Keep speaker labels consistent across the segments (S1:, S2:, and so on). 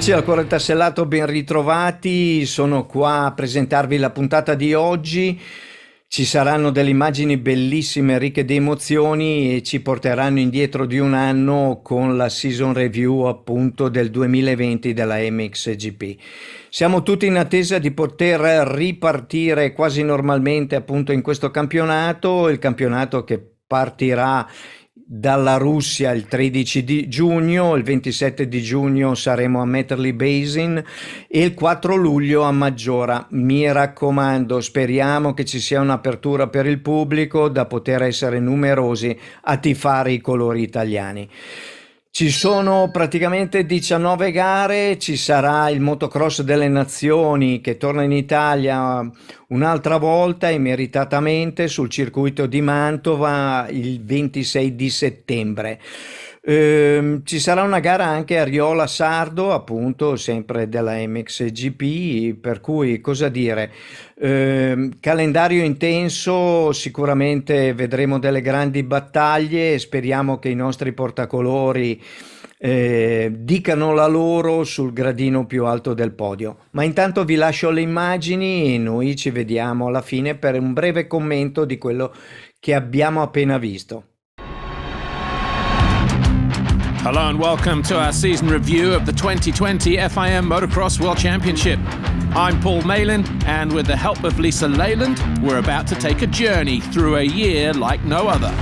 S1: Amici al Cuore Tassellato, ben ritrovati. Sono qua a presentarvi la puntata di oggi. Ci saranno delle immagini bellissime, ricche di emozioni e ci porteranno indietro di un anno con la season review appunto del 2020 della MXGP. Siamo tutti in attesa di poter ripartire quasi normalmente appunto in questo campionato, il campionato che partirà dalla Russia il 13 di giugno, il 27 di giugno saremo a Metterley Basin e il 4 luglio a Maggiora. Mi raccomando, speriamo che ci sia un'apertura per il pubblico da poter essere numerosi a tifare i colori italiani. Ci sono praticamente 19 gare, ci sarà il Motocross delle Nazioni che torna in Italia un'altra volta e meritatamente sul circuito di Mantova il 26 di settembre. Ci sarà una gara anche a Riola Sardo, appunto, sempre della MXGP, per cui cosa dire? Calendario intenso, sicuramente vedremo delle grandi battaglie e speriamo che i nostri portacolori dicano la loro sul gradino più alto del podio. Ma intanto vi lascio le immagini e noi ci vediamo alla fine per un breve commento di quello che abbiamo appena visto.
S2: Hello and welcome to our season review of the 2020 FIM Motocross World Championship. I'm Paul Malin, and with the help of Lisa Leyland, we're about to take a journey through a year like no other.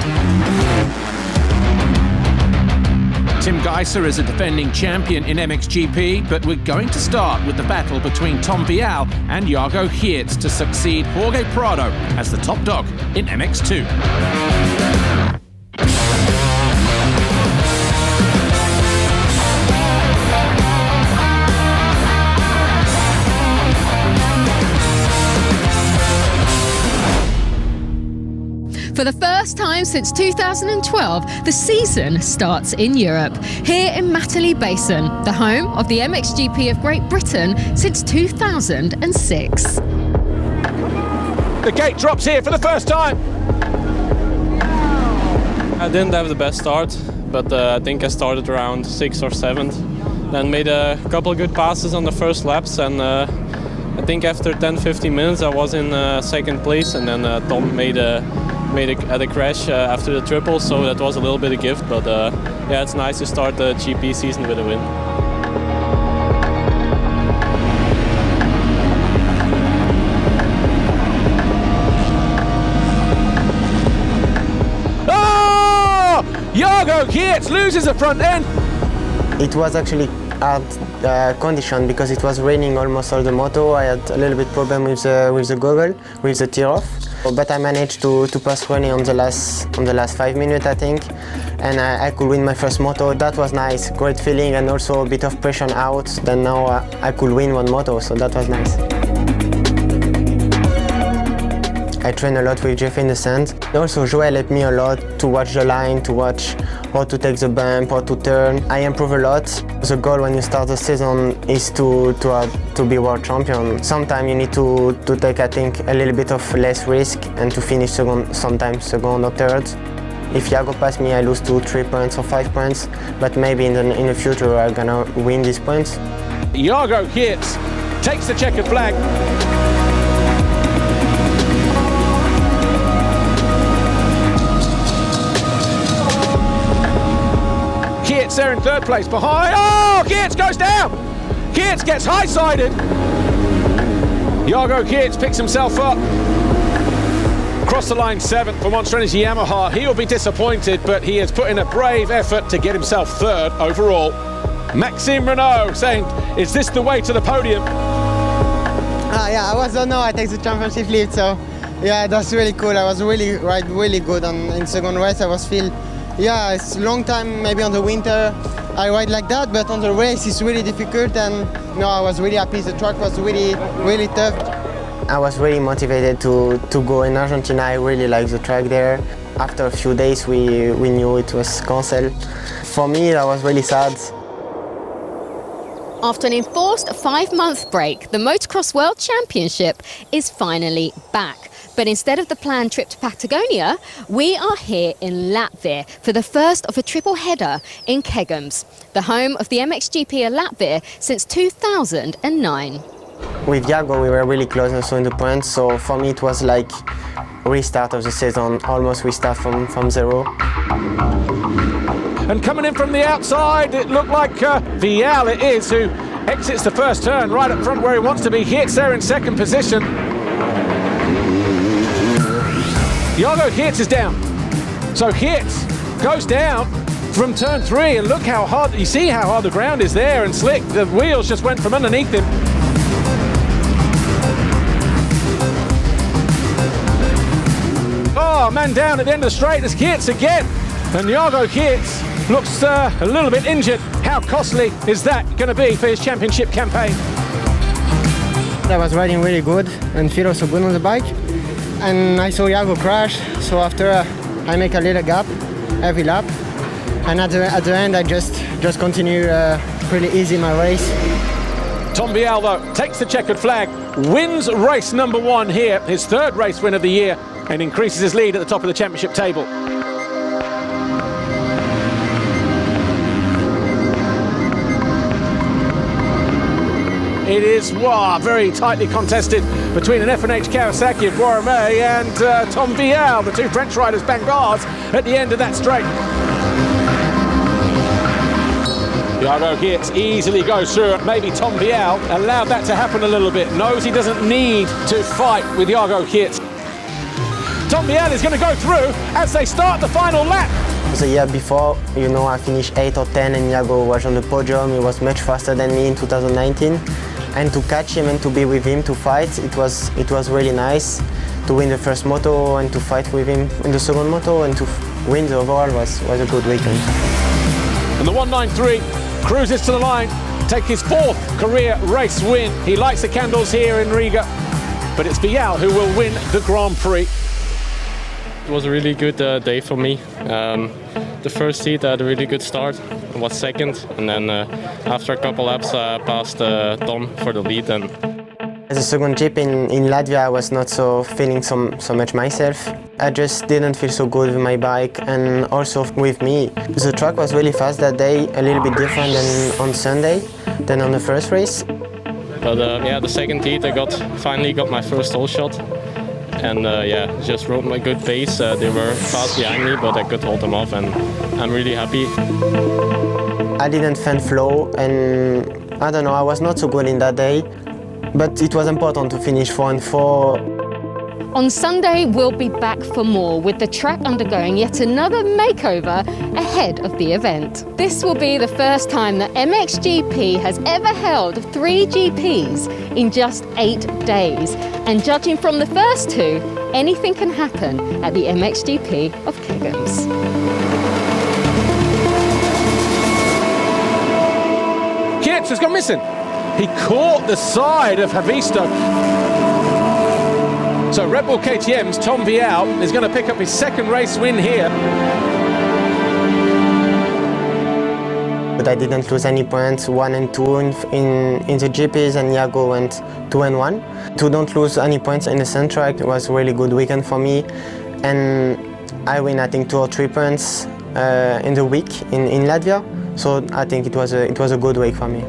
S2: Tim Geiser is a defending champion in MXGP, but we're going to start with the battle between Tom Vial and Jago Geerts to succeed Jorge Prado as the top dog in MX2.
S3: For the first time since 2012, the season starts in Europe, here in Matterley Basin, the home of the MXGP of Great Britain since 2006.
S2: The gate drops here for the first time.
S4: I didn't have the best start, but I think I started around 6th or 7th. Then made a couple of good passes on the first laps, and I think after 10-15 minutes I was in second place, and then Tom had a crash after the triple, so that was a little bit of gift, but yeah, it's nice to start the GP season with a win.
S2: Oh! Jago Geerts loses the front end.
S5: It was actually hard condition because it was raining almost all the moto. I had a little bit problem with the goggle, with the tear off. But I managed to pass running on the last 5 minutes, I think, and I could win my first moto. That was nice, great feeling, and also a bit of pressure out. Then now I could win one moto, so that was nice. I train a lot with Jeff in the sand. Also, Joel helped me a lot to watch the line, to watch how to take the bump, how to turn. I improve a lot. The goal when you start the season is to be world champion. Sometimes you need to take, I think, a little bit of less risk and to finish second, sometimes second or third. If Jago pass me, I lose 2, 3 points or 5 points, but maybe in the future I'm gonna win these points.
S2: Jago Geerts takes the checkered flag. Geerts there in third place behind. Oh, Geerts goes down. Geerts gets high-sided. Jago Geerts picks himself up. Across the line 7th for Monster Energy Yamaha. He will be disappointed, but he has put in a brave effort to get himself third overall. Maxime Renault saying, is this the way to the podium?
S6: Yeah, I don't know. I take the championship lead, so yeah, that's really cool. I was really good in second race. I was yeah, it's a long time maybe on the winter I ride like that, but on the race it's really difficult, and no, I was really happy. The track was really tough.
S5: I was really motivated to go in Argentina. I really like the track there. After a few days we knew it was cancelled. For me, that was really sad.
S3: After an enforced 5-month break, the Motocross World Championship is finally back. But instead of the planned trip to Patagonia, we are here in Latvia for the first of a triple header in Kegums, the home of the MXGP of Latvia since 2009.
S5: With Jago, we were really close also in the points, so for me it was like restart of the season, almost restart from zero.
S2: And coming in from the outside, it looked like Vial it is who exits the first turn right up front where he wants to be. Geerts there in second position. Jago Geerts is down. So Geerts goes down from turn 3, and look how hard, you see how hard the ground is there and slick. The wheels just went from underneath him. Oh, man down at the end of the straight is Geerts again. And Jago Geerts looks a little bit injured. How costly is that going to be for his championship campaign?
S6: I was riding really good and feel also good on the bike. And I saw Jago crash, so after I make a little gap every lap. And at the end I just continue pretty easy my race.
S2: Tom Vial though takes the checkered flag, wins race number 1 here, his 3rd race win of the year, and increases his lead at the top of the championship table. It is very tightly contested between an F&H Kawasaki of Borromée and Tom Vial, the two French riders Bangards, at the end of that straight. Jago Geerts easily goes through it. Maybe Tom Vial allowed that to happen a little bit. Knows he doesn't need to fight with Jago Geerts. Tom Vial is going to go through as they start the final lap.
S5: The year before, I finished 8 or 10 and Jago was on the podium. He was much faster than me in 2019. And to catch him and to be with him to fight, it was really nice. To win the first moto and to fight with him in the second moto and to win the overall was a good weekend.
S2: And the 193 cruises to the line, take his 4th career race win. He lights the candles here in Riga, but it's Vial who will win the Grand Prix.
S4: It was a really good day for me. The first heat I had a really good start. I was second, and then after a couple laps I passed Tom for the lead. And
S5: as a second GP in Latvia, I was not so feeling so much myself. I just didn't feel so good with my bike, and also with me. The track was really fast that day, a little bit different than on Sunday, than on the first race.
S4: But the second heat I finally got my first hole shot. And just rode my good pace. They were fast behind me, but I could hold them off, and I'm really happy.
S5: I didn't find flow, and I don't know, I was not so good in that day, but it was important to finish 4 and 4.
S3: On Sunday, we'll be back for more, with the track undergoing yet another makeover ahead of the event. This will be the first time that MXGP has ever held 3 GPs in just 8 days. And judging from the first 2, anything can happen at the MXGP of Kegums.
S2: Geerts has gone missing. He caught the side of Havisto. So Red Bull KTM's Tom Vial is going to pick up his 2nd race win here.
S5: But I didn't lose any points, 1 and 2 in the GPs, and Jago went 2 and 1. To don't lose any points in the Sun track was a really good weekend for me. And I win, I think, 2 or 3 points in the week in Latvia. So I think it was a good week for me.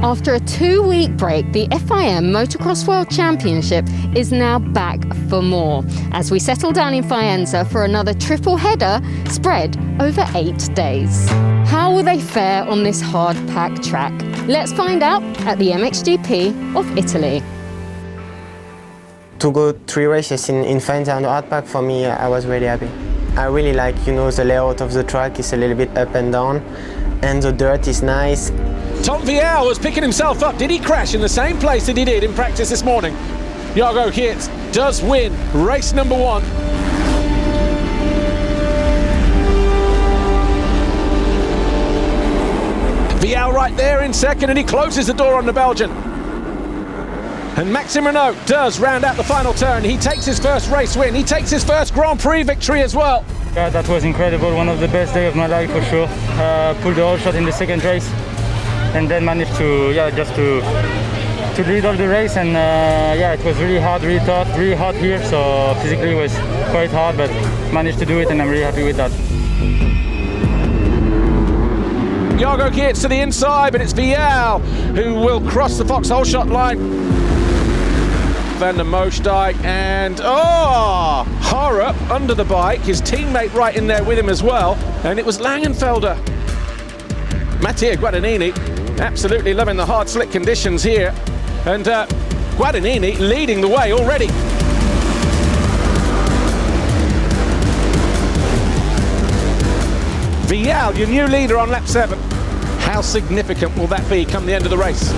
S3: After a 2-week break, the FIM Motocross World Championship is now back for more, as we settle down in Faenza for another triple header spread over 8 days. How will they fare on this hard-packed track? Let's find out at the MXGP of Italy.
S5: To go 3 races in Faenza on the hard pack, for me, I was really happy. I really like, the layout of the track is a little bit up and down, and the dirt is nice.
S2: Tom Vial was picking himself up. Did he crash in the same place that he did in practice this morning? Jago Geerts does win race number 1. Vial right there in second, and he closes the door on the Belgian. And Maxime Renault does round out the final turn. He takes his first race win. He takes his first Grand Prix victory as well.
S7: Yeah, that was incredible. One of the best days of my life for sure. Pulled the whole shot in the second race. and then managed to just to lead all the race. And it was really hard, really tough, really hot here, so physically it was quite hard, but managed to do it, and I'm really happy with that.
S2: Jago gets to the inside, but it's Vial who will cross the foxhole shot line. Van der Moosdijk and Harup under the bike, his teammate right in there with him as well, and it was Langenfelder. Mattia Guadagnini absolutely loving the hard slick conditions here, and Guadagnini leading the way already. Vial, your new leader on lap 7. How significant will that be come the end of the race?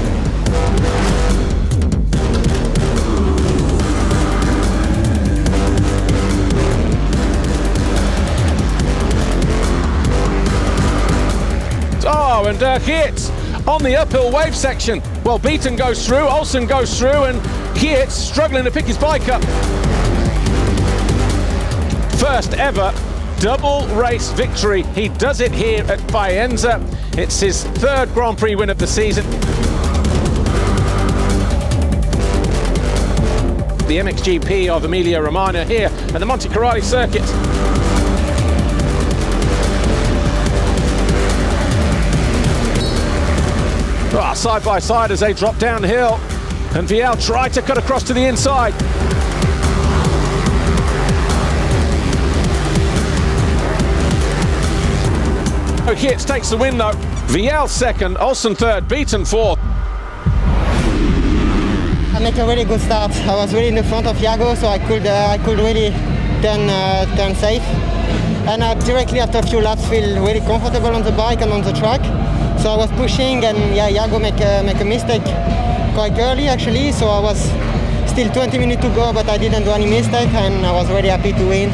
S2: Oh, and Geerts on the uphill wave section. Well, Beaton goes through, Olsen goes through, and Geerts struggling to pick his bike up. First ever double race victory. He does it here at Faenza. It's his 3rd Grand Prix win of the season. The MXGP of Emilia Romagna here at the Monte Carlo circuit. Side by side as they drop downhill, and Vial tried to cut across to the inside. Geerts takes the win though. Vial 2nd, Olsen 3rd, Beaton 4th.
S6: I make a really good start. I was really in the front of Jago, so I could really turn safe. And directly after a few laps, feel really comfortable on the bike and on the track. So I was pushing, and Jago make a mistake quite early actually. So I was still 20 minutes to go, but I didn't do any mistake, and I was really happy to win.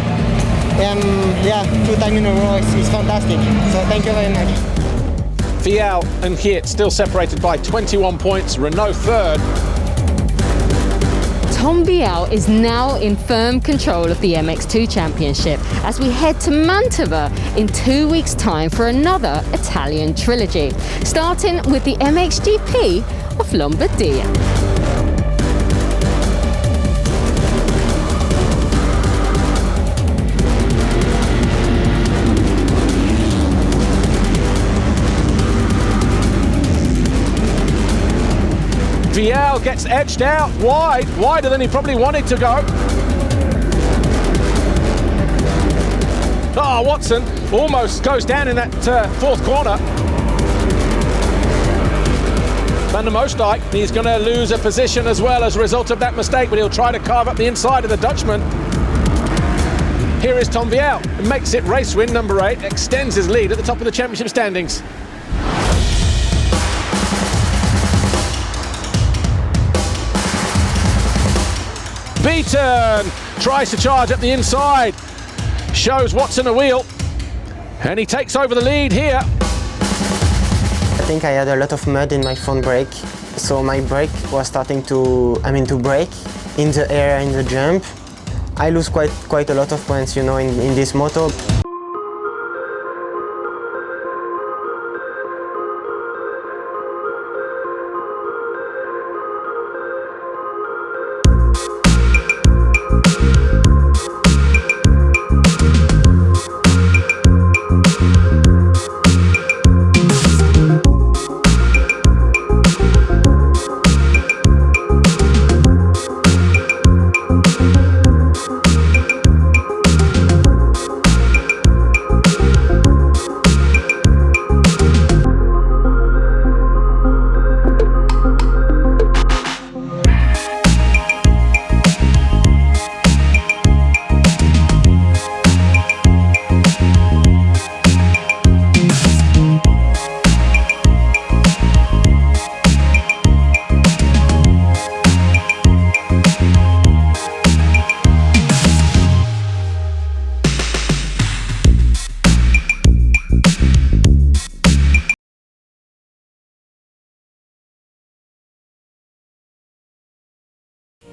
S6: 2 times in a row is fantastic. So thank you very much.
S2: Vial and Geerts still separated by 21 points. Renault 3rd.
S3: Tom Vial is now in firm control of the MX2 Championship as we head to Mantova in 2 weeks' time for another Italian trilogy, starting with the MXGP of Lombardia.
S2: Vial gets edged out wide, wider than he probably wanted to go. Watson almost goes down in that 4th corner. Van der Moosdijk, he's going to lose a position as well as a result of that mistake, but he'll try to carve up the inside of the Dutchman. Here is Tom Vial, makes it race win number 8, extends his lead at the top of the championship standings. Beaton tries to charge up the inside, shows Watson a wheel, and he takes over the lead here.
S5: I think I had a lot of mud in my front brake, so my brake was starting to break in the air, in the jump. I lose quite a lot of points, in this moto.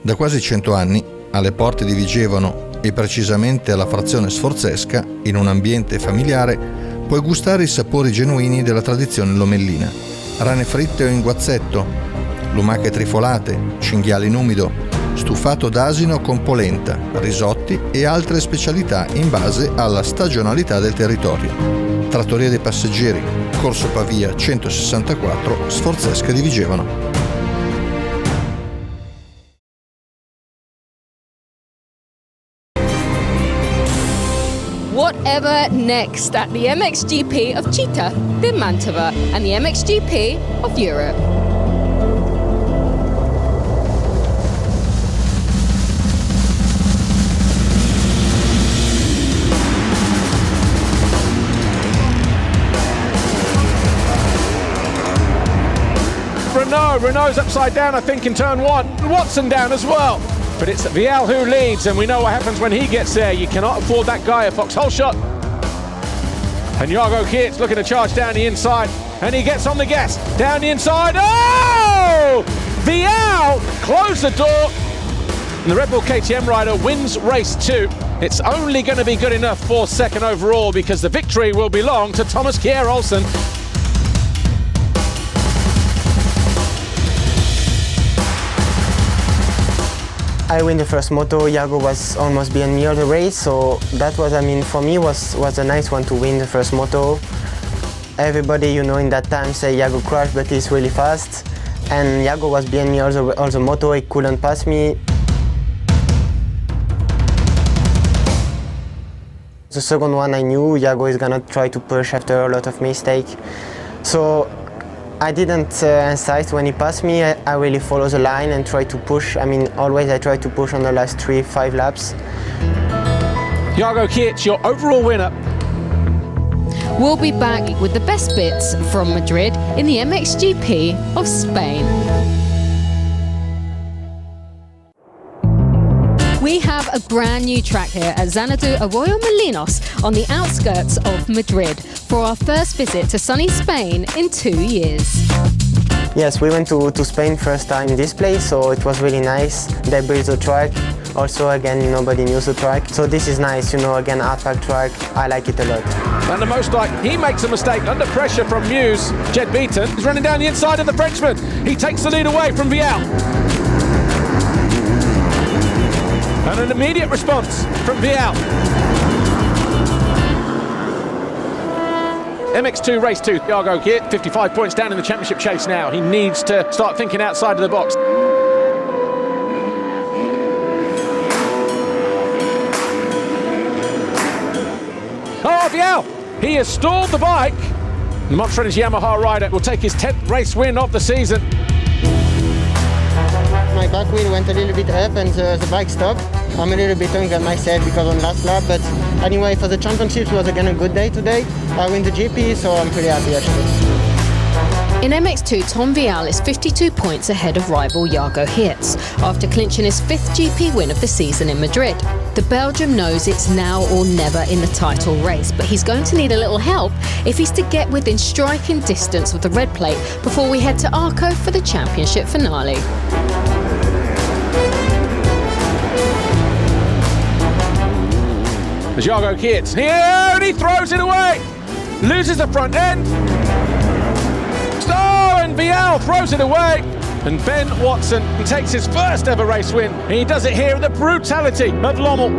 S8: Da quasi 100 anni, alle porte di Vigevano e precisamente alla frazione sforzesca, in un ambiente familiare, puoi gustare i sapori genuini della tradizione lomellina. rane fritte o in guazzetto, lumache trifolate, cinghiali in umido, stufato d'asino con polenta, risotti e altre specialità in base alla stagionalità del territorio. Trattoria dei passeggeri, Corso Pavia 164, Sforzesca di Vigevano.
S3: Whatever next at the MXGP of Città di Mantova and the MXGP of Europe.
S2: Renault's upside down, I think, in turn one. Watson down as well. But it's Vial who leads, and we know what happens when he gets there. You cannot afford that guy a foxhole shot. And Jago Kiet's looking to charge down the inside, and he gets on the gas. Down the inside. Oh! Vial closed the door. And the Red Bull KTM rider wins race 2. It's only going to be good enough for second overall because the victory will belong to Thomas Kjær Olsen.
S5: I win the first moto. Jago was almost behind me all the race, so that was, I mean, for me was a nice one to win the first moto. Everybody, you know, in that time say Jago crashed, but he's really fast. And Jago was behind me all the moto. He couldn't pass me. The second one, I knew Jago is gonna try to push after a lot of mistake. So I didn't insist when he passed me. I really follow the line and try to push. I mean, always I try to push on the last 3-5 laps.
S2: Jago Kiet's your overall winner.
S3: We'll be back with the best bits from Madrid in the MXGP of Spain. We have a brand new track here at Xanadu Arroyo Molinos on the outskirts of Madrid for our first visit to sunny Spain in 2 years.
S5: Yes, we went to Spain first time this place, so it was really nice. They built the track. Also, again, nobody knew the track. So this is nice, you know, again, hard pack track. I like it a lot.
S2: And the most like, he makes a mistake under pressure from Muse. Jed Beaton is running down the inside of the Frenchman. He takes the lead away from Vial. And an immediate response from Vial. MX2 race 2, Jago Kiet, 55 points down in the championship chase now. He needs to start thinking outside of the box. Oh, Vial! He has stalled the bike. The Montreal's Yamaha rider will take his 10th race win of the season.
S6: My back wheel went a little bit up and the bike stopped. I'm a little bit angry at myself because on last lap, but anyway, for the championship it was again a good day today. I win the GP, so I'm pretty happy actually.
S3: In MX2, Tom Vial is 52 points ahead of rival Jago Kiet after clinching his 5th GP win of the season in Madrid. The Belgian knows it's now or never in the title race, but he's going to need a little help if he's to get within striking distance of the red plate before we head to Arco for the championship finale.
S2: Jago Kiet here, and he throws it away, loses the front end. And Vial throws it away, and Ben Watson takes his first ever race win, and he does it here with the brutality of Lommel.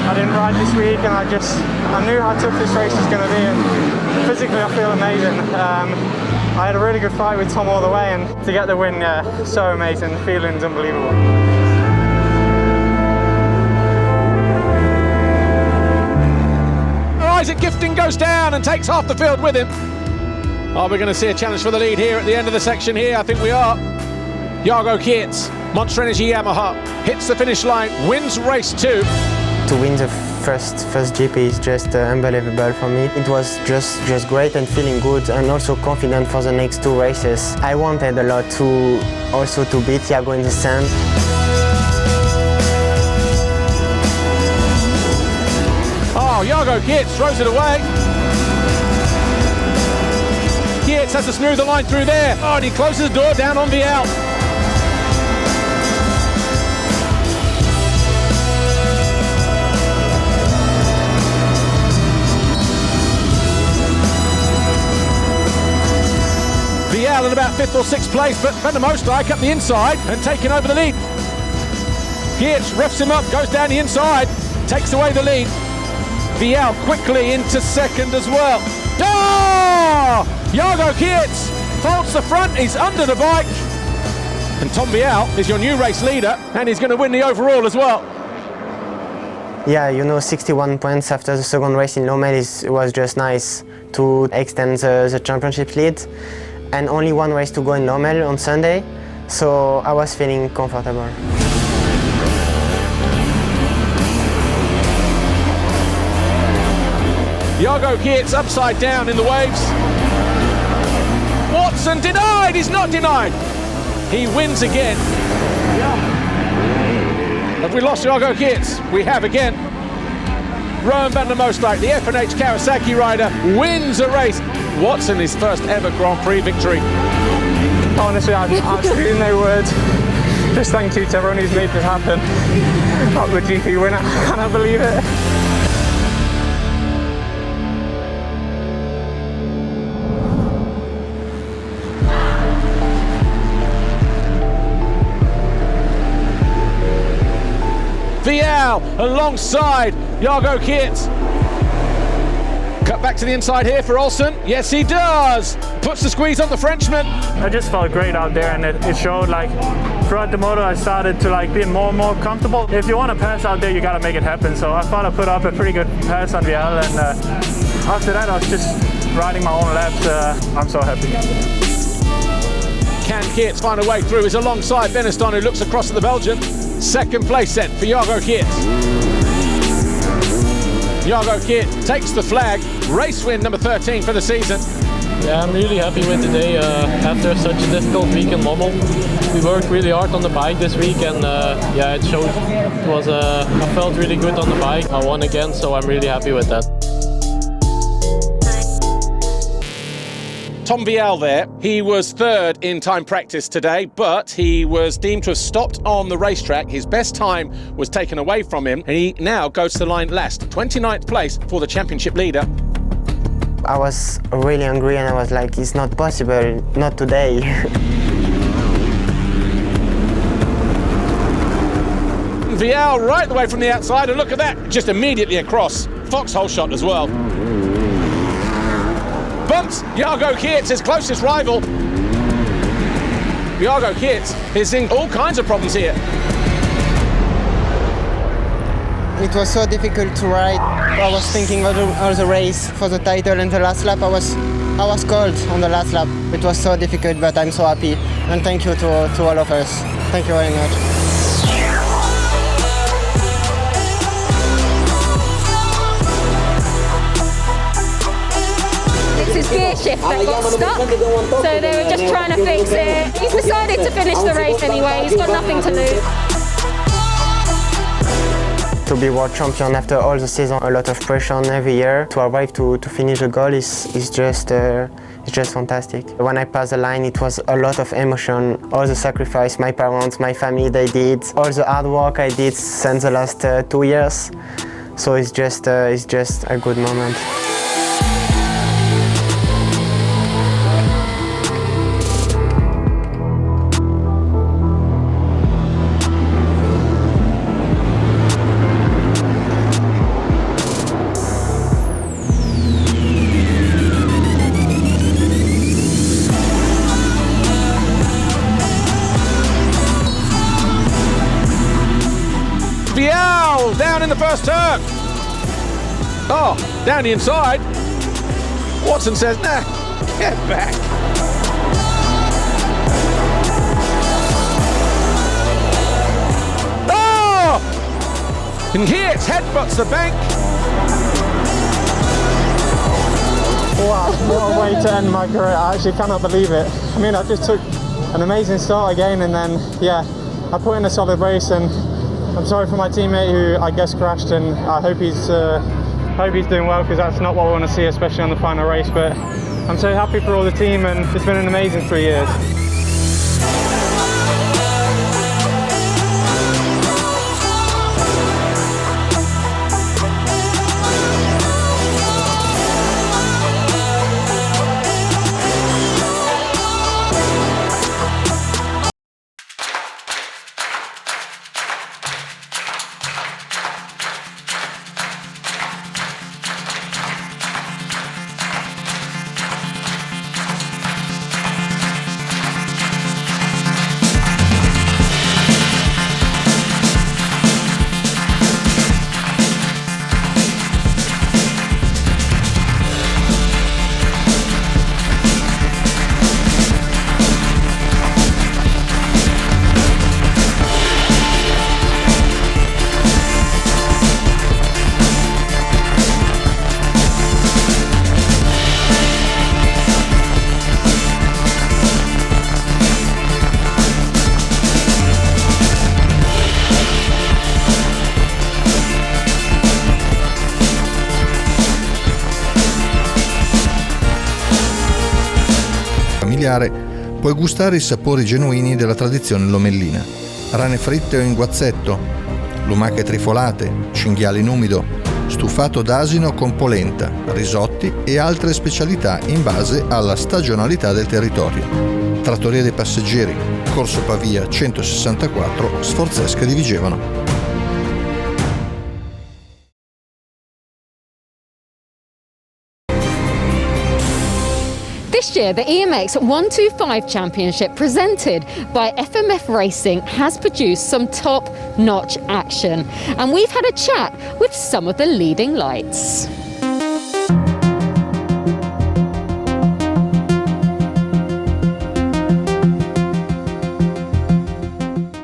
S7: I didn't ride this week, and I knew how tough this race was going to be, and physically I feel amazing. I had a really good fight with Tom all the way, and to get the win, so amazing. The feeling's unbelievable.
S2: Isaac Gifting goes down and takes half the field with him. Are we going to see a challenge for the lead here at the end of the section here? I think we are. Jago Kiet, Monster Energy Yamaha, hits the finish line, wins race 2.
S5: To win the first GP is just unbelievable for me. It was just great and feeling good and also confident for the next 2 races. I wanted a lot to also to beat Jago in the sand.
S2: Oh, Jago Kiet throws it away. Kiet has to smooth the line through there. Oh, and he closes the door down on Vial. Vial Vial in about 5th or 6th place, but Van der Moosdijk up the inside and taking over the lead. Geerts roughs him up, goes down the inside, takes away the lead. Vial quickly into 2nd as well. Oh! Jago Geerts folds the front, he's under the bike. And Tom Vial is your new race leader, and he's going to win the overall as well.
S5: Yeah, you know, 61 points after the second race in Lommel was just nice to extend the championship lead. And only one race to go in Lommel on Sunday, so I was feeling comfortable.
S2: Jago Geerts upside down in the waves. Watson denied, he's not denied. He wins again. Have we lost Jago Geerts? We have again. Rowan van der Moosdijk, the F&H Kawasaki rider, wins a race. Watson, his first ever Grand Prix victory.
S7: Honestly, I have absolutely no words. Just thank you to everyone who's made this happen. Not the GP winner, I cannot believe it.
S2: Vial alongside Jago Geerts. Cut back to the inside here for Olsen. Yes, he does. Puts the squeeze on the Frenchman.
S7: I just felt great out there, and it showed. Like throughout the moto, I started to like be more and more comfortable. If you want to pass out there, you got to make it happen. So I thought I put up a pretty good pass on Vial, and after that, I was just riding my own laps. I'm so happy.
S2: Can Geerts find a way through? He's alongside Beniston, who looks across at the Belgian. 2nd place set for Jago Geerts. Jago Geerts takes the flag. Race win number 13 for the season.
S4: Yeah, I'm really happy with today after such a difficult week in Lommel. We worked really hard on the bike this week, and yeah, it showed. It was I felt really good on the bike. I won again, so I'm really happy with that.
S2: Tom Vial there. He was 3rd in time practice today, but he was deemed to have stopped on the racetrack. His best time was taken away from him, and he now goes to the line last. 29th place for the championship leader.
S5: I was really angry, and I was like, it's not possible, not today.
S2: Vial right the way from the outside, and look at that, just immediately across. Foxhole shot as well. Bumps Jago Geerts, his closest rival. Jago Geerts is in all kinds of problems here.
S6: It was so difficult to ride. I was thinking of the race for the title, and the last lap I was cold on the last lap. It was so difficult, but I'm so happy. And thank you to all of us. Thank you very much.
S9: His gear shift that got stuck, so they were just trying to fix it. He's decided to finish the race anyway, he's got nothing to lose.
S5: To be world champion after all the season, a lot of pressure on every year. To arrive to finish the goal is just fantastic. When I passed the line, it was a lot of emotion. All the sacrifice my parents, my family, they did. All the hard work I did since the last 2 years. So it's just a good moment.
S2: Vial down in the first turn. Oh, down the inside. Watson says, nah, get back. Oh! And Geerts headbutts the bank.
S7: Wow, what a way to end my career. I actually cannot believe it. I mean, I just took an amazing start again, and then, yeah, I put in a solid race, and I'm sorry for my teammate who I guess crashed, and I hope he's doing well, because that's not what we want to see, especially on the final race. But I'm so happy for all the team, and it's been an amazing 3 years.
S8: gare puoi gustare i sapori genuini della tradizione lomellina. Rane fritte o in guazzetto, lumache trifolate, cinghiali in umido, stufato d'asino con polenta, risotti e altre specialità in base alla stagionalità del territorio. Trattoria dei Passeggeri, Corso Pavia 164, Sforzesca di Vigevano.
S3: This year, the EMX 125 Championship presented by FMF Racing has produced some top-notch action, and we've had a chat with some of the leading lights.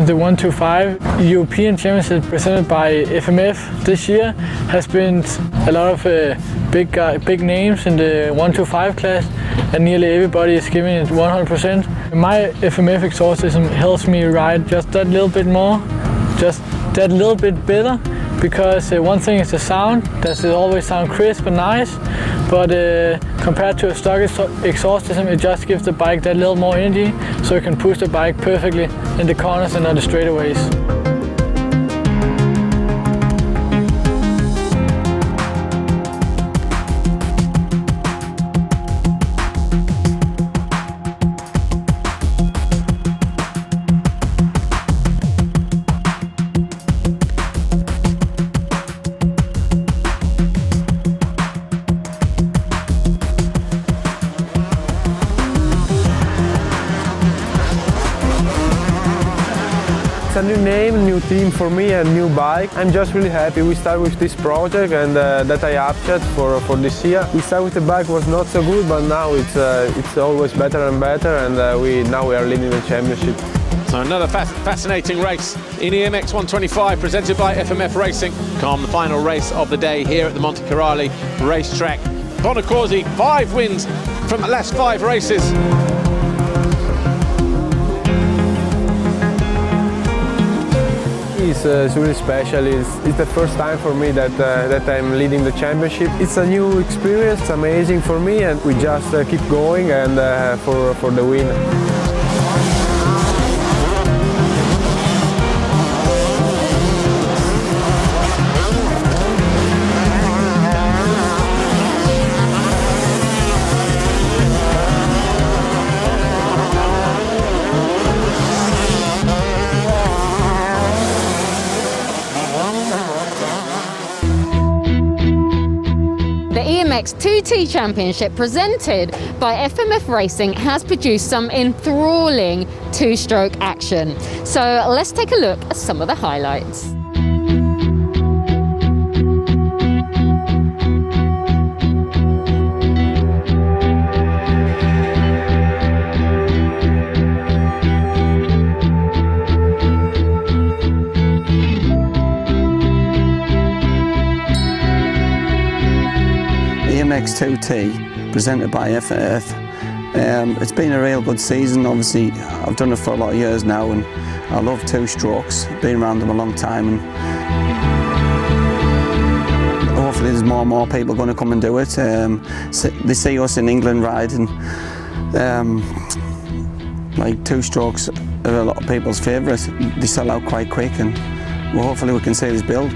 S10: The 125 European Championship presented by FMF this year has been a lot of big names in the 125 class, and nearly everybody is giving it 100%. My FMF exhaust system helps me ride just that little bit more, just that little bit better, because one thing is the sound, that it always sound crisp and nice, but compared to a stock exhaust system, it just gives the bike that little more energy, so you can push the bike perfectly in the corners and on the straightaways.
S11: It's a new name, new team for me, a new bike. I'm just really happy we start with this project and that I opted for this year. We started with the bike was not so good, but now it's always better and better, and now we are leading the championship.
S2: So another fascinating race in EMX 125 presented by FMF Racing. Come the final race of the day here at the Montecarlo racetrack. Bonacorsi, 5 wins from the last 5 races.
S11: It's really special. It's the first time for me that I'm leading the championship. It's a new experience, it's amazing for me, and we just keep going and for the win.
S3: EMX 2T Championship presented by FMF Racing has produced some enthralling two-stroke action. So let's take a look at some of the highlights.
S12: EMX2T presented by FF. It's been a real good season. Obviously I've done it for a lot of years now, and I love two strokes, been around them a long time, and hopefully there's more and more people going to come and do it. They see us in England riding, like two strokes are a lot of people's favourites. They sell out quite quick, and hopefully we can see this build.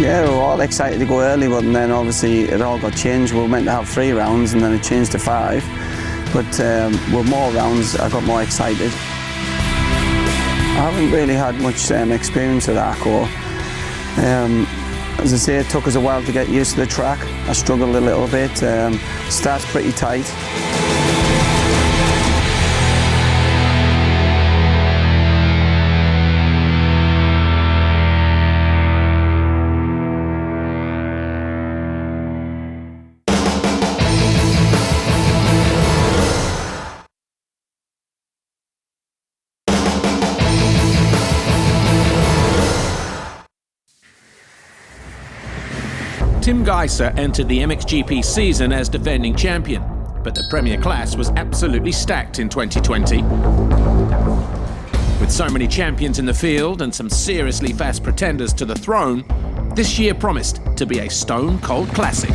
S12: Yeah, we were all excited to go early, but then obviously it all got changed. We were meant to have 3 rounds, and then it changed to 5. But with more rounds, I got more excited. I haven't really had much experience with Arco. As I say, it took us a while to get used to the track. I struggled a little bit. Starts pretty tight.
S2: Tim Geiser entered the MXGP season as defending champion, but the Premier class was absolutely stacked in 2020. With so many champions in the field and some seriously fast pretenders to the throne, this year promised to be a stone-cold classic.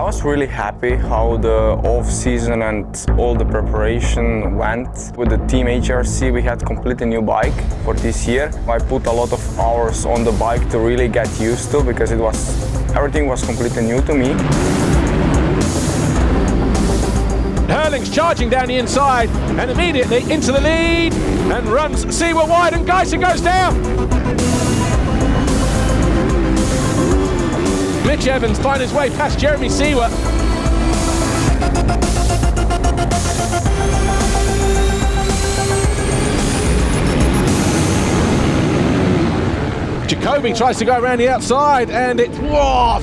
S13: was really happy how the off-season and all the preparation went. With the team HRC, we had completely new bike for this year. I put a lot of hours on the bike to really get used to, because everything was completely new to me.
S2: Hurling's charging down the inside and immediately into the lead and runs Seawer wide, and Geiser goes down. Mitch Evans finds his way past Jeremy Seawer. Jacoby tries to go around the outside, and it's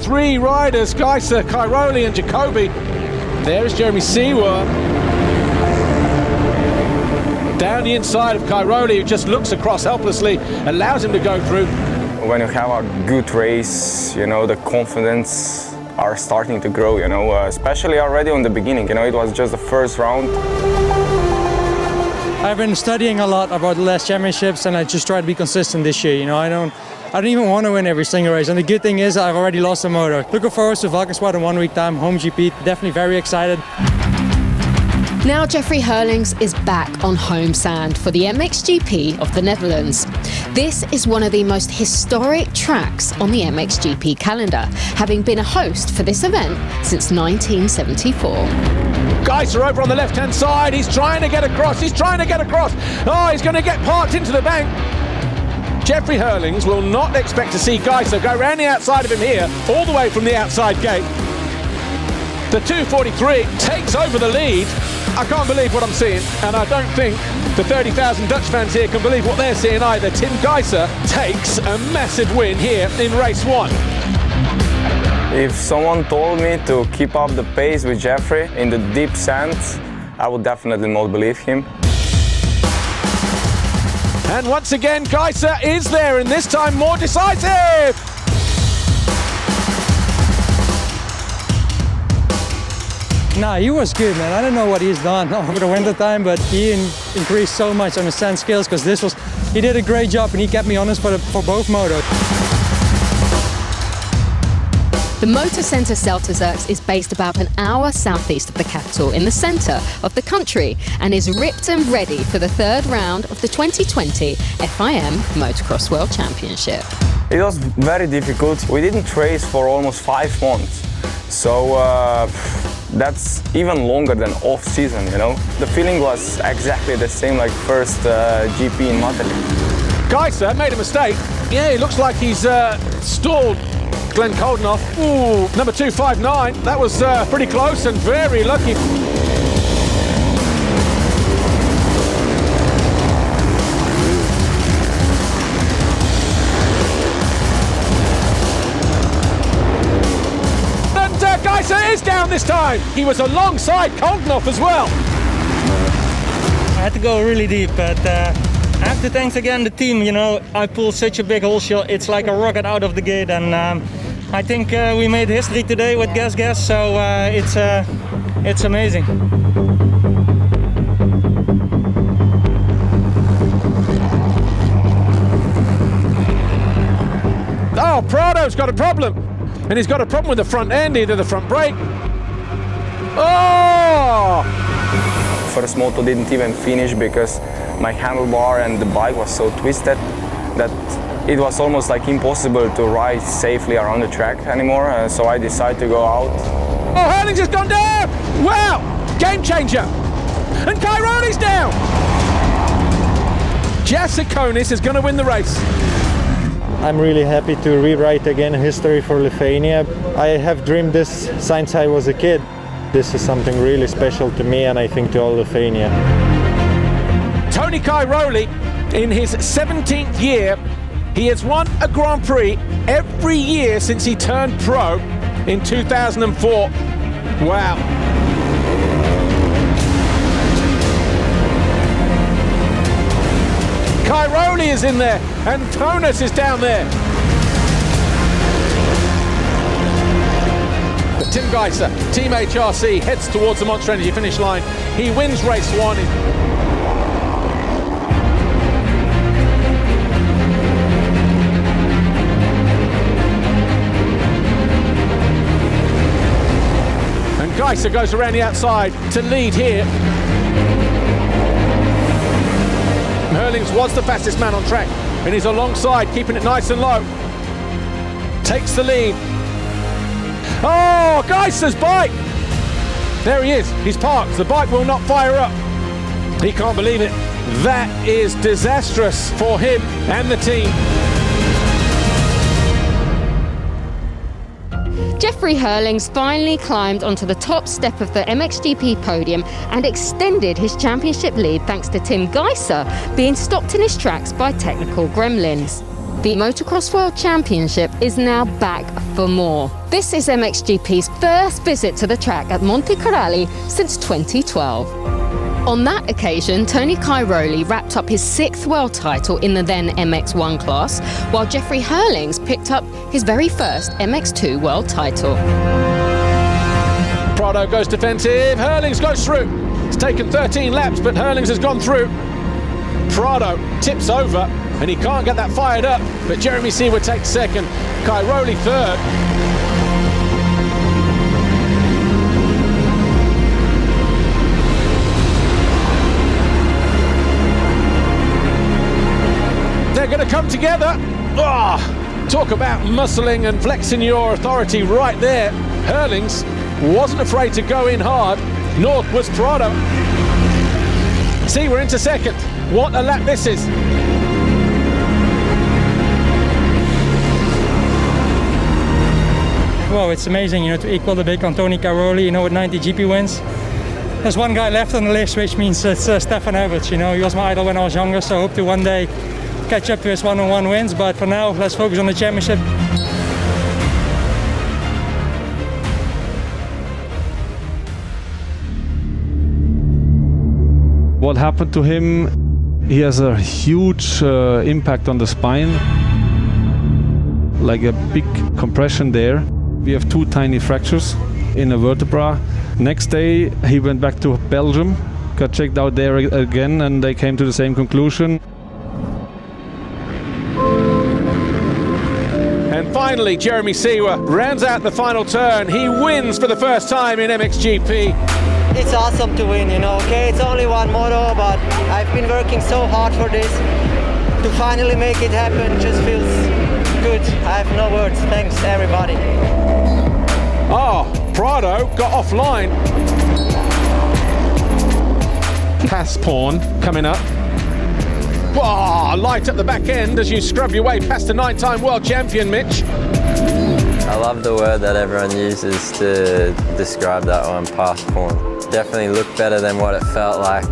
S2: three riders, Geiser, Cairoli and Jacoby. There's Jeremy Seawer. Down the inside of Cairoli, who just looks across helplessly, allows him to go through.
S13: When you have a good race, you know, the confidence are starting to grow, you know, especially already on the beginning. You know, it was just the first round.
S14: I've been studying a lot about the last championships, and I just try to be consistent this year. You know, I don't even want to win every single race. And the good thing is I've already lost a motor. Looking forward to Valkenswaard in 1 week time, home GP. Definitely very excited.
S3: Now Jeffrey Hurlings is back on home sand for the MXGP of the Netherlands. This is one of the most historic tracks on the MXGP calendar, having been a host for this event since 1974.
S2: Geiser over on the left-hand side. He's trying to get across. He's going to get parked into the bank. Jeffrey Hurlings will not expect to see Geiser go around the outside of him here, all the way from the outside gate. The 243 takes over the lead. I can't believe what I'm seeing, and I don't think the 30,000 Dutch fans here can believe what they're seeing either. Tim Geiser takes a massive win here in race 1.
S13: If someone told me to keep up the pace with Jeffrey in the deep sand, I would definitely not believe him.
S2: And once again, Geiser is there, and this time more decisive.
S14: Nah, he was good, man. I don't know what he's done over the winter time, but he increased so much on his sand skills, because he did a great job, and he kept me honest for both motos.
S3: The Motor Centre Zelterzerks is based about an hour southeast of the capital in the centre of the country, and is ripped and ready for the third round of the 2020 FIM Motocross World Championship.
S13: It was very difficult. We didn't race for almost 5 months, so that's even longer than off-season, you know. The feeling was exactly the same like first GP in Mateli.
S2: Geiser made a mistake. Yeah, it looks like he's stalled Glenn Koldenoff. Ooh, number 259. That was pretty close and very lucky. And Geiser is down this time. He was alongside Koldenoff as well.
S15: I had to go really deep, but I have to thank again the team. You know, I pulled such a big hole shot. It's like a rocket out of the gate, and I think we made history today with Gas, so it's amazing.
S2: Oh, Prado's got a problem, and he's got a problem with the front end, either the front brake. Oh!
S13: First moto didn't even finish because my handlebar and the bike was so twisted that it was almost like impossible to ride safely around the track anymore, so I decided to go out.
S2: Oh, Hurlings has gone down! Wow! Game changer! And Cairoli's down! Jasikonis is going to win the race.
S16: I'm really happy to rewrite again history for Lithuania. I have dreamed this since I was a kid. This is something really special to me, and I think to all Lithuania.
S2: Tony Cairoli, in his 17th year, he has won a Grand Prix every year since he turned pro in 2004. Wow. Cairoli is in there, and Tonus is down there. But Tim Geiser, Team HRC, heads towards the Monster Energy finish line. He wins race 1. Geisser goes around the outside to lead here. Herlings was the fastest man on track, and he's alongside, keeping it nice and low. Takes the lead. Oh, Geisser's bike! There he is, he's parked. The bike will not fire up. He can't believe it. That is disastrous for him and the team.
S3: Jeffrey Herlings finally climbed onto the top step of the MXGP podium and extended his championship lead thanks to Tim Geisser being stopped in his tracks by technical gremlins. The Motocross World Championship is now back for more. This is MXGP's first visit to the track at Montecoralli since 2012. On that occasion, Tony Cairoli wrapped up his 6th world title in the then MX1 class, while Jeffrey Herlings picked up his very first MX2 world title.
S2: Prado goes defensive, Herlings goes through. It's taken 13 laps, but Herlings has gone through. Prado tips over, and he can't get that fired up, but Jeremy Seawood takes second, Cairoli third. They're going to come together. Oh, talk about muscling and flexing your authority right there. Herlings wasn't afraid to go in hard, nor was Prado. See, we're into second. What a lap this is.
S14: Well, it's amazing, to equal the big on Tony Cairoli, with 90 GP wins. There's one guy left on the list, which means it's Stefan Everts. He was my idol when I was younger, so I hope to one day catch up to his one-on-one wins, but for now, let's focus on the championship.
S17: What happened to him? He has a huge impact on the spine, like a big compression there. We have 2 tiny fractures in a vertebra. Next day, he went back to Belgium, got checked out there again, and they came to the same conclusion.
S2: And finally, Jeremy Seawood rounds out the final turn. He wins for the first time in MXGP.
S18: It's awesome to win, okay? It's only one moto, but I've been working so hard for this. To finally make it happen just feels good. I have no words. Thanks, everybody.
S2: Oh, Prado got offline. Pass Pawn coming up. Oh, light at the back end as you scrub your way past the 9-time world champion, Mitch.
S19: I love the word that everyone uses to describe that one, pass form. Definitely looked better than what it felt like.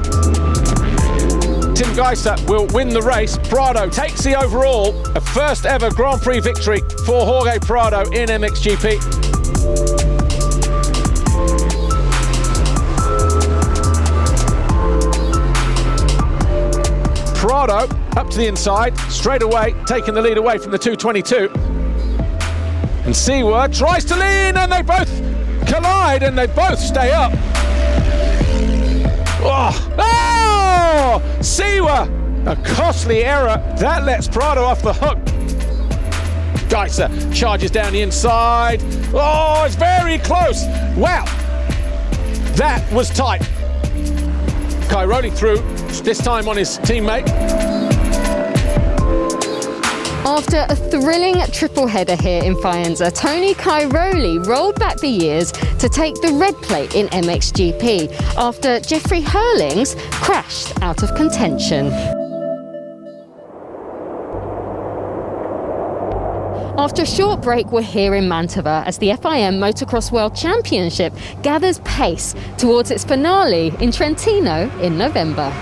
S2: Tim Geisser will win the race. Prado takes the overall, a first ever Grand Prix victory for Jorge Prado in MXGP. Prado up to the inside, straight away, taking the lead away from the 222. And Seawood tries to lean, and they both collide, and they both stay up. Oh, Seawood, a costly error. That lets Prado off the hook. Geisser charges down the inside. Oh, it's very close. Wow, that was tight. Cairoli through, this time on his teammate.
S3: After a thrilling triple header here in Faenza, Tony Cairoli rolled back the years to take the red plate in MXGP after Jeffrey Herlings crashed out of contention. After a short break, we're here in Mantova as the FIM Motocross World Championship gathers pace towards its finale in Trentino in November.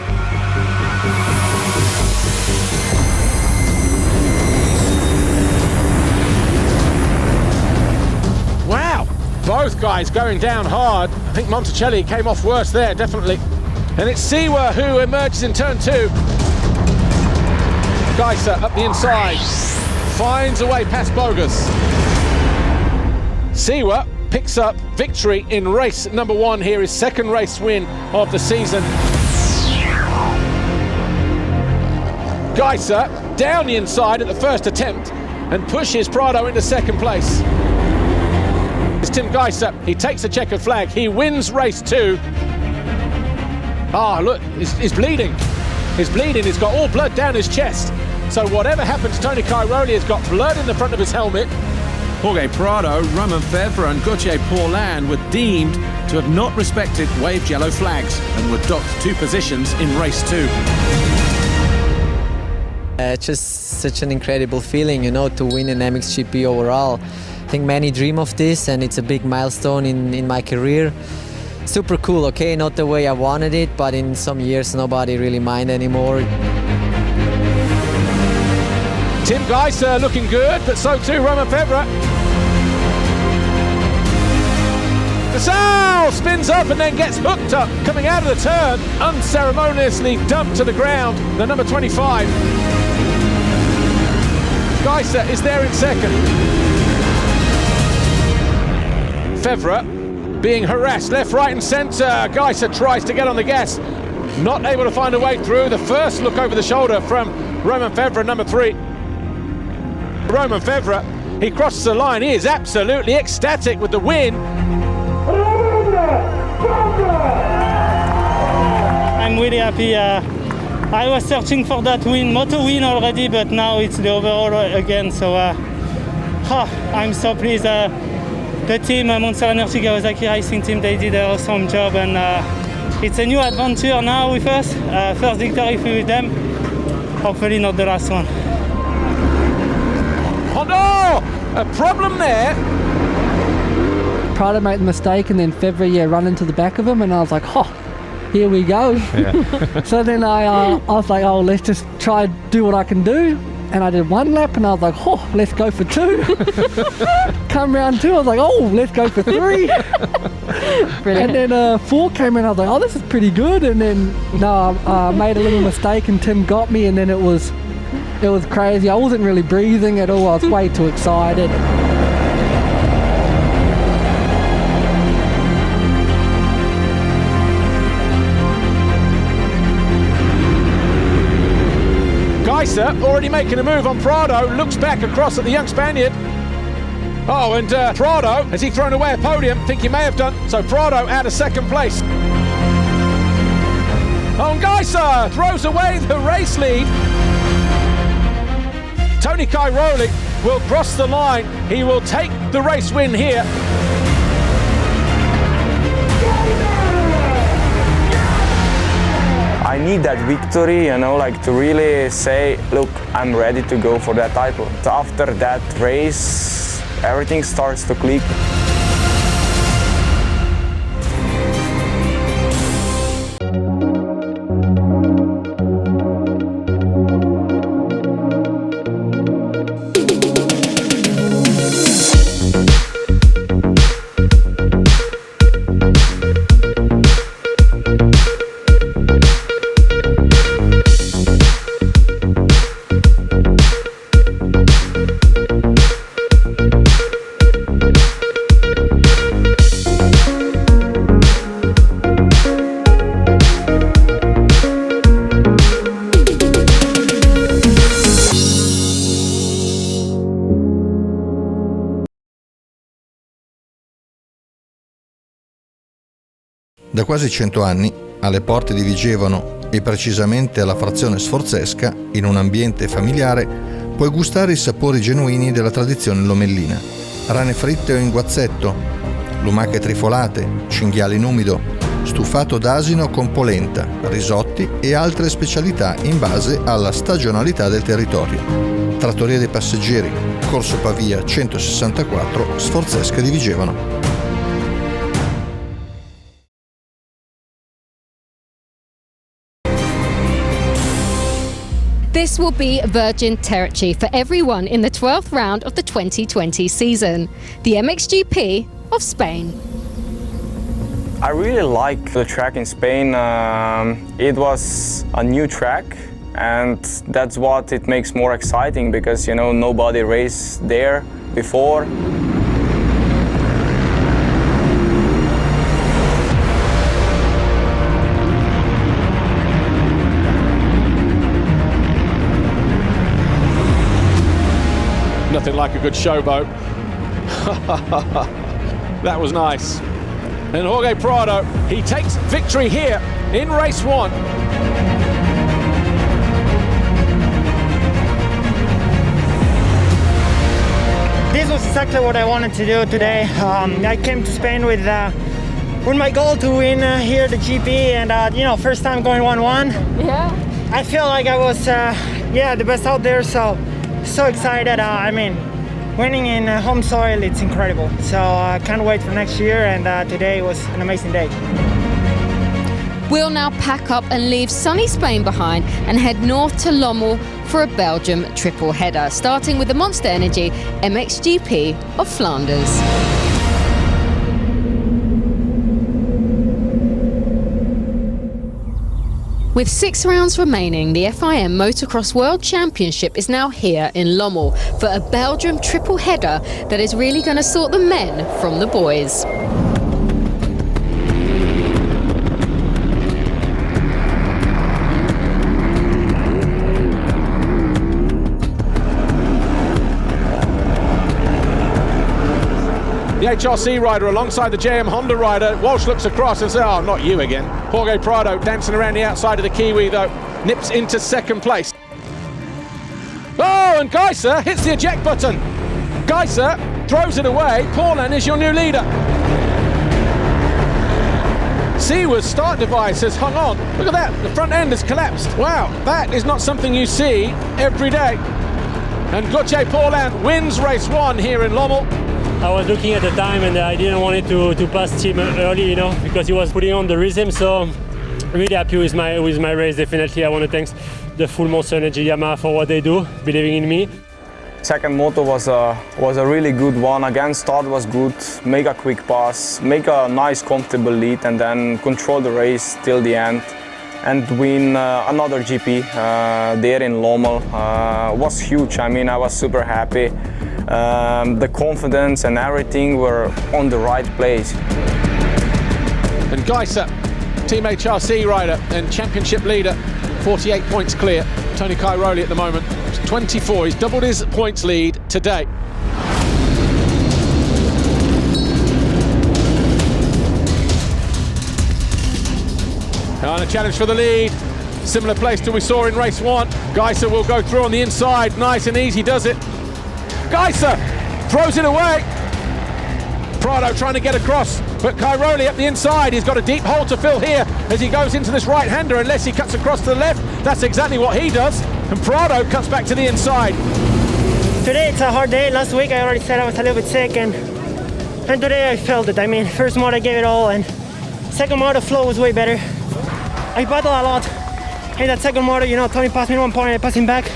S2: Wow, both guys going down hard. I think Monticelli came off worse there, definitely. And it's Seawood who emerges in turn 2. Geisser up the inside. Finds a way past Bogus. Seawood picks up victory in race number 1 here, his second race win of the season. Geisser down the inside at the first attempt and pushes Prado into second place. It's Tim Geiser. He takes the checkered flag. He wins race 2. Ah, look, he's bleeding. He's bleeding. He's got all blood down his chest. So whatever happened to Tony Cairoli has got blood in the front of his helmet.
S20: Jorge Prado, Roman Febvre and Gauthier Paulin were deemed to have not respected waved yellow flags and were docked 2 positions in race 2.
S18: Just such an incredible feeling, you know, to win an MXGP overall. I think many dream of this, and it's a big milestone in my career. Super cool, okay, not the way I wanted it, but in some years nobody really mind anymore.
S2: Tim Geiser looking good, but so too Roman Febvre. Gasol spins up and then gets hooked up coming out of the turn, unceremoniously dumped to the ground, the number 25. Geiser is there in second. Febvre being harassed left, right and centre. Geiser tries to get on the gas, not able to find a way through. The first look over the shoulder from Roman Febvre, number 3. Roman Febvre, he crosses the line. He is absolutely ecstatic with the win.
S15: I'm really happy. I was searching for that moto win already, but now it's the overall again. So I'm so pleased. The team, Monster Energy Kawasaki Racing Team, they did an awesome job, and it's a new adventure now with us. First victory with them. Hopefully not the last one.
S2: Oh no! A problem there.
S21: Prado made the mistake, and then Febvre run into the back of him, and I was like, here we go. Yeah. So then I was like, let's just try to do what I can do. And I did 1 lap, and I was like, let's go for 2. Come round 2, I was like, let's go for 3. And then 4 came in, I was like, this is pretty good. And then I made a little mistake, and Tim got me, and then it was crazy. I wasn't really breathing at all. I was way too excited.
S2: Geiser already making a move on Prado, looks back across at the young Spaniard. And Prado, has he thrown away a podium? Think he may have done. So Prado out of second place. And Geiser throws away the race lead. Tony Cairoli will cross the line. He will take the race win here.
S13: I need that victory, to really say, look, I'm ready to go for that title. So after that race, everything starts to click.
S8: Da quasi 100 anni, alle porte di Vigevano e precisamente alla frazione sforzesca, in un ambiente familiare, puoi gustare i sapori genuini della tradizione lomellina. Rane fritte o in guazzetto, lumache trifolate, cinghiali in umido, stufato d'asino con polenta, risotti e altre specialità in base alla stagionalità del territorio. Trattoria dei Passeggeri, Corso Pavia 164, Sforzesca di Vigevano.
S3: This will be virgin territory for everyone in the 12th round of the 2020 season, the MXGP of Spain.
S13: I really like the track in Spain. It was a new track, and that's what it makes more exciting because, nobody raced there before.
S2: Nothing like a good showboat. That was nice. And Jorge Prado, he takes victory here in race 1.
S1: This was exactly what I wanted to do today. I came to Spain with my goal to win here the GP, and you know, first time going 1-1.
S9: Yeah.
S1: I feel like I was the best out there, so excited. I mean, winning in home soil, it's incredible. So I can't wait for next year, and today was an amazing day.
S3: We'll now pack up and leave sunny Spain behind and head north to Lommel for a Belgium triple header, starting with the Monster Energy MXGP of Flanders. With 6 rounds remaining, the FIM Motocross World Championship is now here in Lommel for a Belgium triple header that is really going to sort the men from the boys.
S2: The HRC rider alongside the JM Honda rider. Walsh looks across and says, oh, not you again. Jorge Prado dancing around the outside of the Kiwi though, nips into second place. Oh, and Geiser hits the eject button. Geiser throws it away. Paulin is your new leader. Seawor's start device has hung on. Look at that, the front end has collapsed. Wow, that is not something you see every day. And Gauthier Paulin wins race 1 here in Lommel.
S22: I was looking at the time and I didn't want it to pass Tim early, you know, because he was putting on the rhythm. So really happy with my race. Definitely, I want to thank the full Monster Energy Yamaha for what they do, believing in me.
S13: Second moto was a really good one. Again, start was good. Make a quick pass, make a nice, comfortable lead, and then control the race till the end and win another GP there in Lommel. Was huge. I mean, I was super happy. The confidence and everything were on the right place.
S2: And Geiser, Team HRC rider and championship leader, 48 points clear. Tony Cairoli at the moment, 24. He's doubled his points lead today. And a challenge for the lead. Similar place to we saw in race 1. Geiser will go through on the inside. Nice and easy does it. Geiser throws it away. Prado trying to get across, but Cairoli up the inside. He's got a deep hole to fill here as he goes into this right-hander, unless he cuts across to the left. That's exactly what he does. And Prado cuts back to the inside.
S1: Today it's a hard day. Last week I already said I was a little bit sick, and today I felt it. I mean, first moto I gave it all, and second moto flow was way better. I battled a lot. In that second moto, you know, Tony passed me at one point, I passed him back,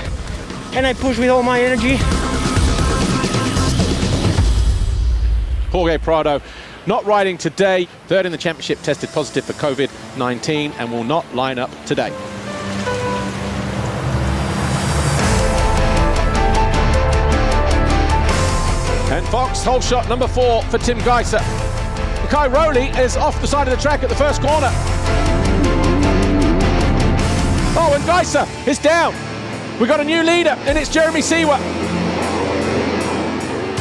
S1: and I pushed with all my energy.
S2: Jorge Prado not riding today. Third in the championship, tested positive for COVID-19 and will not line up today. And Fox, hole shot number 4 for Tim Geiser. Cairoli is off the side of the track at the first corner. Oh, and Geiser is down. We've got a new leader, and it's Jeremy Seawer.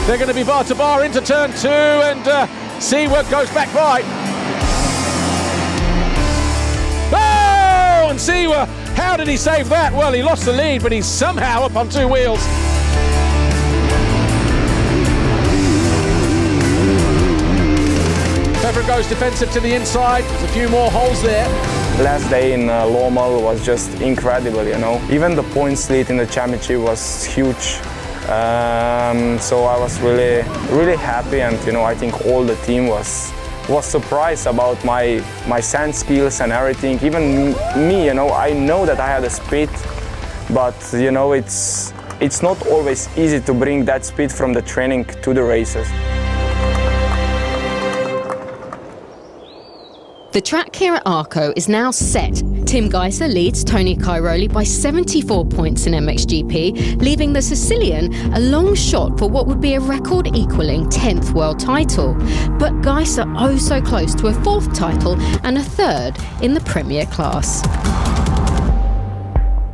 S2: They're going to be bar to bar into turn 2, and Seawer goes back by. Oh, and Seawer, how did he save that? Well, he lost the lead, but he's somehow up on 2 wheels. Febvre goes defensive to the inside. There's a few more holes there.
S13: Last day in Lommel was just incredible, you know. Even the points lead in the championship was huge. So I was really happy, and you know, I think all the team was surprised about my sand skills and everything. Even me, you know, I know that I had a speed, but you know, it's not always easy to bring that speed from the training to the races.
S3: The track here at Arco is now set. Tim Geiser leads Tony Cairoli by 74 points in MXGP, leaving the Sicilian a long shot for what would be a record-equalling 10th world title. But Geiser oh so close to a 4th title and a 3rd in the Premier class.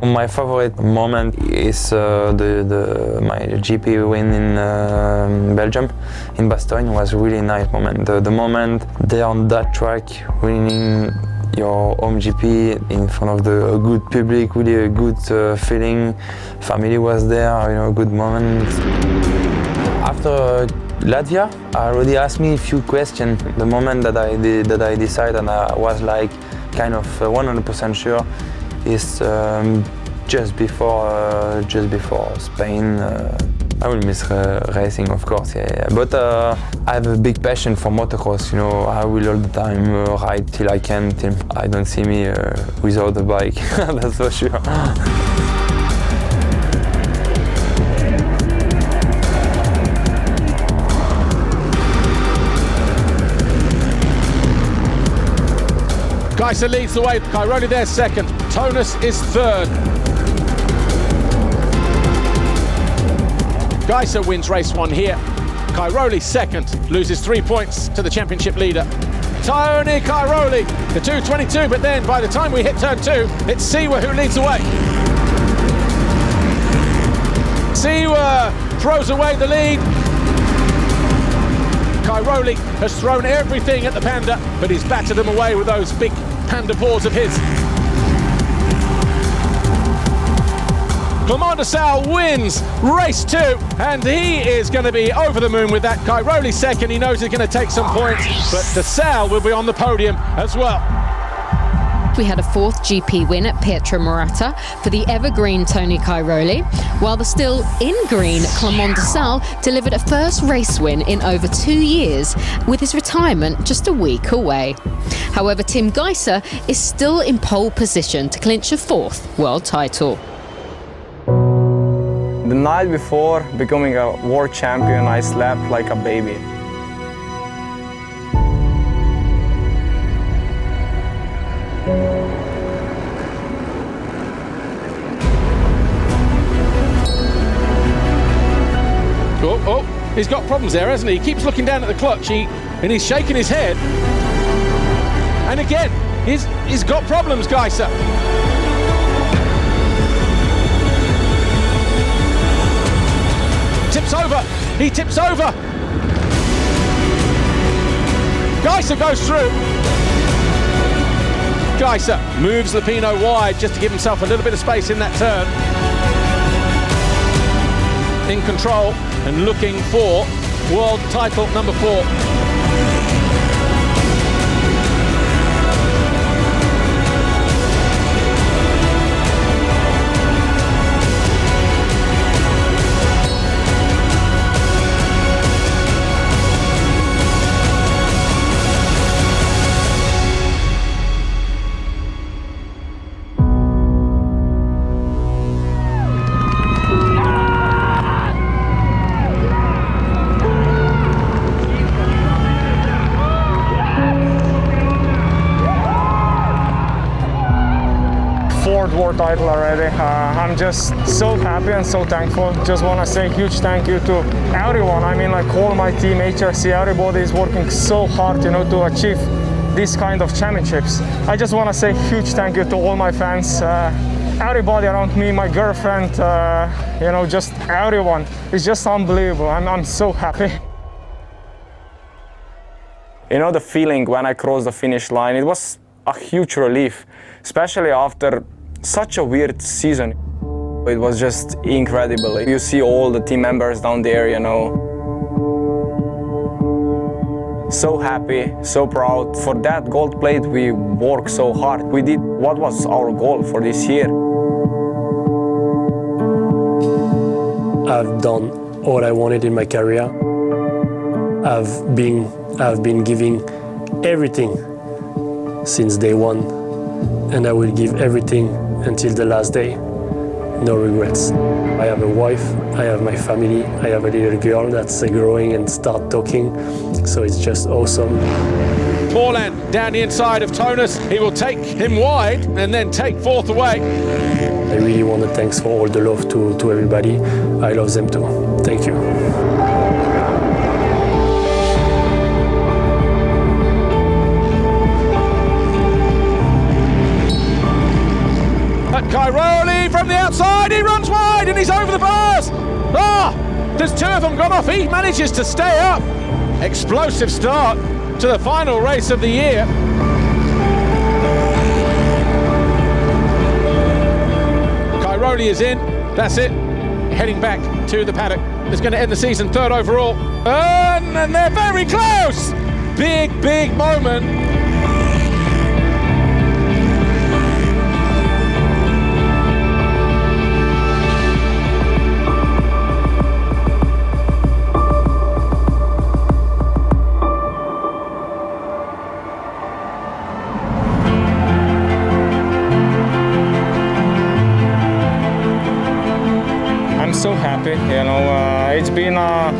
S13: My favorite moment is my GP win in Belgium, in Bastogne. Was a really nice moment. The moment there on that track, winning your home GP in front of a good public, really a good feeling. Family was there, you know, good moment. After Latvia, I already asked me a few questions. The moment that I decided, and I was like kind of 100% sure, is just before Spain. I will miss racing, of course, yeah. But I have a big passion for motocross, you know. I will all the time ride till I can, till I don't see me without a bike, that's for sure.
S2: Geisser leads the way, Cairoli there second, Tonus is third. Geisser wins race one here. Cairoli second, loses 3 points to the championship leader. Tony Cairoli, the 2:22, but then by the time we hit turn two, it's Siwa who leads the way. Siwa throws away the lead. Cairoli has thrown everything at the Panda, but he's battered them away with those big Panda paws of his. Clement de Sal wins race two, and he is going to be over the moon with that. Cairoli second, he knows he's going to take some points, but de Sal will be on the podium as well.
S3: We had a fourth GP win at Pietra Morata for the evergreen Tony Cairoli, while the still in green Clement de Sal delivered a first race win in over 2 years, with his retirement just a week away. However, Tim Geisser is still in pole position to clinch a fourth world title.
S13: The night before becoming a world champion, I slept like a baby.
S2: Oh, he's got problems there, hasn't he? He keeps looking down at the clutch, and he's shaking his head. And again, he's got problems, Geisser. Tips over, he tips over. Geisser goes through. Geisser moves Lupino wide just to give himself a little bit of space in that turn. In control and looking for world title number 4.
S7: World title already. I'm just so happy and so thankful. Just want to say huge thank you to everyone. I mean, like all my team, HRC, everybody is working so hard, you know, to achieve this kind of championships. I just want to say huge thank you to all my fans, everybody around me, my girlfriend, you know, just everyone. It's just unbelievable. I'm so happy.
S13: You know, the feeling when I crossed the finish line, it was a huge relief, especially after such a weird season. It was just incredible. You see all the team members down there, you know. So happy, so proud. For that gold plate, we worked so hard. We did what was our goal for this year.
S4: I've done all I wanted in my career. I've been giving everything since day one, and I will give everything until the last day. No regrets. I have a wife, I have my family, I have a little girl that's growing and start talking, so it's just awesome.
S2: Morland down the inside of Tonus. He will take him wide and then take fourth away.
S4: I really want to thank for all the love to everybody. I love them too. Thank you.
S2: Cairoli from he's over the bars. There's two of them gone off. He manages to stay up. Explosive start to the final race of the year. Cairoli is in. That's it. Heading back to the paddock. It's going to end the season third overall. And they're very close. Big moment.
S13: So happy, you know, it's been an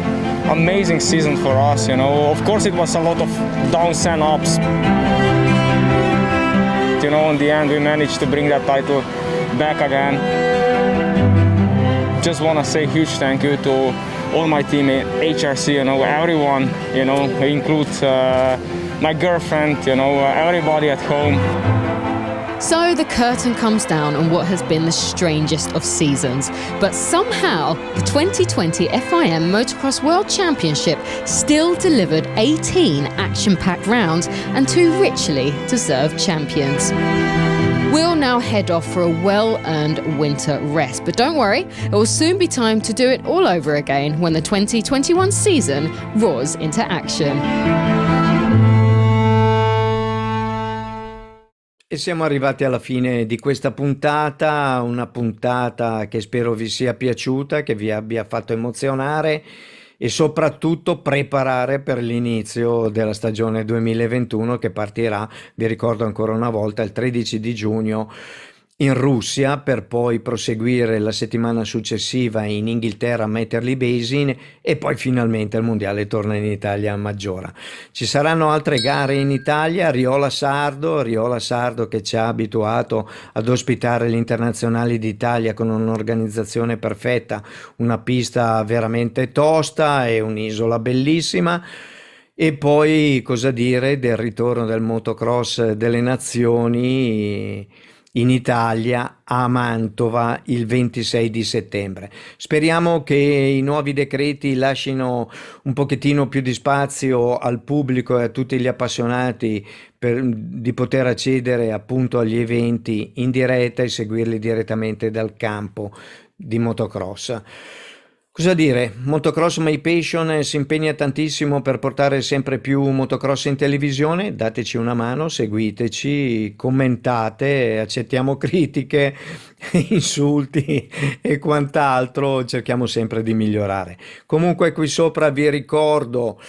S13: amazing season for us, you know. Of course it was a lot of downs and ups. You know, in the end we managed to bring that title back again. Just want to say huge thank you to all my team at HRC, you know, everyone, you know, includes my girlfriend, you know, everybody at home.
S3: So the curtain comes down on what has been the strangest of seasons, but somehow the 2020 FIM Motocross World Championship still delivered 18 action-packed rounds and 2 richly deserved champions. We'll now head off for a well-earned winter rest, but don't worry, it will soon be time to do it all over again when the 2021 season roars into action.
S5: E siamo arrivati alla fine di questa puntata, una puntata che spero vi sia piaciuta, che vi abbia fatto emozionare e soprattutto preparare per l'inizio della stagione 2021 che partirà, vi ricordo ancora una volta, il 13 di giugno in Russia, per poi proseguire la settimana successiva in Inghilterra a Metterley Basin e poi finalmente il mondiale torna in Italia a Maggiora. Ci saranno altre gare in Italia, Riola Sardo che ci ha abituato ad ospitare gli internazionali d'Italia con un'organizzazione perfetta, una pista veramente tosta e un'isola bellissima. E poi cosa dire del ritorno del motocross delle nazioni in Italia a Mantova il 26 di settembre. Speriamo che i nuovi decreti lasciano un pochettino più di spazio al pubblico e a tutti gli appassionati di poter accedere appunto agli eventi in diretta e seguirli direttamente dal campo di motocross. Cosa dire? Motocross My Passion si impegna tantissimo per portare sempre più motocross in televisione, dateci una mano, seguiteci, commentate, accettiamo critiche, insulti e quant'altro, cerchiamo sempre di migliorare. Comunque qui sopra vi ricordo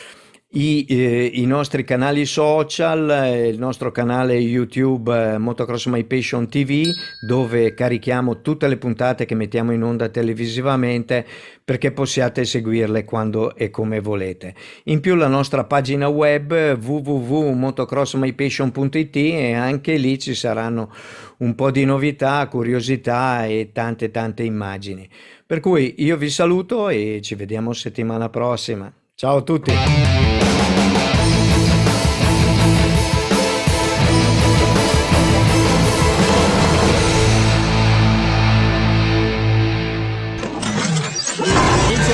S5: i nostri canali social, il nostro canale YouTube Motocross My Passion TV, dove carichiamo tutte le puntate che mettiamo in onda televisivamente perché possiate seguirle quando e come volete. In più la nostra pagina web www.motocrossmypassion.it e anche lì ci saranno un po' di novità, curiosità e tante immagini. Per cui io vi saluto e ci vediamo settimana prossima. Ciao a tutti!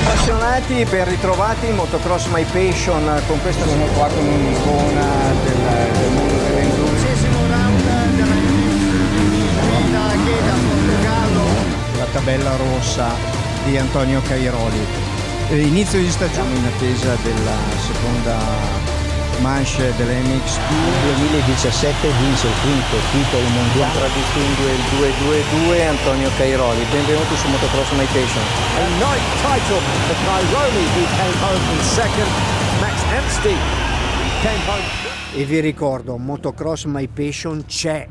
S5: Appassionati, ben ritrovati in Motocross My Passion con questa sono qua con un'icona del mondo dell'enduro. Round della guida che da Portogallo, la tabella rossa di Antonio Cairoli. Inizio di stagione in attesa della seconda manche dell'MXGP 2017, vince il quinto titolo mondiale, contraddistingue il 2-2-2 Antonio Cairoli. Benvenuti su Motocross My Passion.
S2: A ninth title for Cairoli, who came home in second. Max Amsty came home.
S5: E vi ricordo, Motocross My Passion c'è